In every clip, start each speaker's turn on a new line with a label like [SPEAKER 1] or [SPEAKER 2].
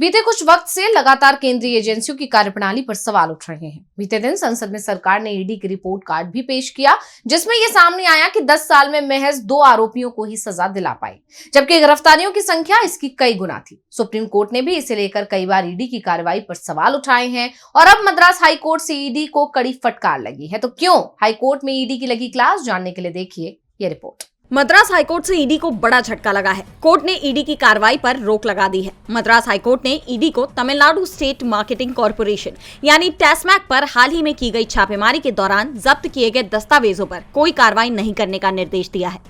[SPEAKER 1] बीते कुछ वक्त से लगातार केंद्रीय एजेंसियों की कार्यप्रणाली पर सवाल उठ रहे हैं। बीते दिन संसद में सरकार ने ईडी की रिपोर्ट कार्ड भी पेश किया, जिसमें यह सामने आया कि 10 साल में महज 2 आरोपियों को ही सजा दिला पाई, जबकि गिरफ्तारियों की संख्या इसकी कई गुना थी। सुप्रीम कोर्ट ने भी इसे लेकर कई बार ईडी की कार्रवाई पर सवाल उठाए हैं और अब मद्रास हाईकोर्ट से ईडी को कड़ी फटकार लगी है। तो क्यों हाईकोर्ट में ईडी की लगी क्लास, जानने के लिए देखिए ये रिपोर्ट।
[SPEAKER 2] मद्रास हाईकोर्ट से ईडी को बड़ा झटका लगा है। कोर्ट ने ईडी की कार्रवाई पर रोक लगा दी है। मद्रास हाईकोर्ट ने ईडी को तमिलनाडु स्टेट मार्केटिंग कॉर्पोरेशन यानी टैस्मैक पर हाल ही में की गई छापेमारी के दौरान जब्त किए गए दस्तावेजों पर कोई कार्रवाई नहीं करने का निर्देश दिया है।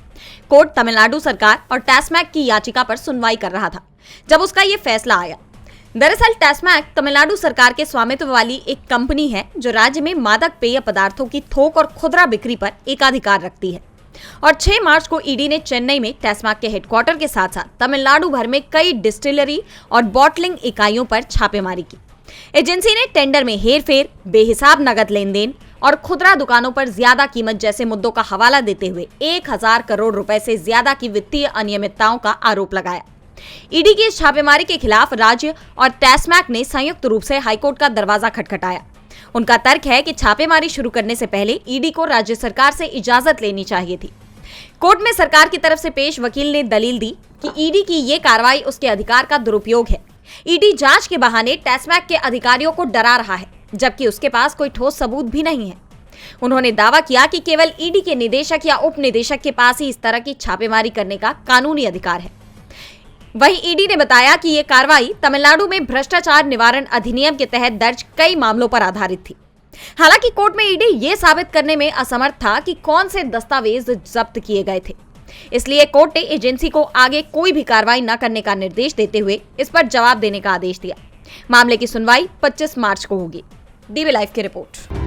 [SPEAKER 2] कोर्ट तमिलनाडु सरकार और टैस्मैक की याचिका पर सुनवाई कर रहा था जब उसका ये फैसला आया। दरअसल टैस्मैक तमिलनाडु सरकार के स्वामित्व वाली एक कंपनी है जो राज्य में मादक पेय पदार्थों की थोक और खुदरा बिक्री पर एकाधिकार रखती है। और 6 मार्च को ईडी ने चेन्नई में टैस्मैक के हेडक्वार्टर के साथ साथ तमिलनाडु भर में कई डिस्टिलरी और बॉटलिंग इकाइयों पर छापेमारी की। एजेंसी ने टेंडर में हेरफेर, बेहिसाब नगद लेन देन और खुदरा दुकानों पर ज्यादा कीमत जैसे मुद्दों का हवाला देते हुए 1000 करोड़ रुपए से ज्यादा की वित्तीय अनियमितताओं का आरोप लगाया। ईडी की इस छापेमारी के खिलाफ राज्य और टैस्मैक ने संयुक्त रूप से हाईकोर्ट का दरवाजा खटखटाया। उनका तर्क है कि छापेमारी शुरू करने से पहले ईडी को राज्य सरकार से इजाजत लेनी चाहिए थी। कोर्ट में सरकार की तरफ से पेश वकील ने दलील दी कि ईडी की ये कार्रवाई उसके अधिकार का दुरुपयोग है। ईडी जांच के बहाने टैस्मैक के अधिकारियों को डरा रहा है, जबकि उसके पास कोई ठोस सबूत भी नहीं है। उन्होंने दावा किया कि केवल ईडी के निदेशक या उप निदेशक के पास ही इस तरह की छापेमारी करने का कानूनी अधिकार है। वहीं ईडी ने बताया कि ये कार्रवाई तमिलनाडु में भ्रष्टाचार निवारण अधिनियम के तहत दर्ज कई मामलों पर आधारित थी। हालांकि कोर्ट में ईडी ये साबित करने में असमर्थ था कि कौन से दस्तावेज जब्त किए गए थे। इसलिए कोर्ट ने एजेंसी को आगे कोई भी कार्रवाई न करने का निर्देश देते हुए इस पर जवाब देने का आदेश दिया। मामले की सुनवाई 25 मार्च को होगी। डीवी लाइव की रिपोर्ट।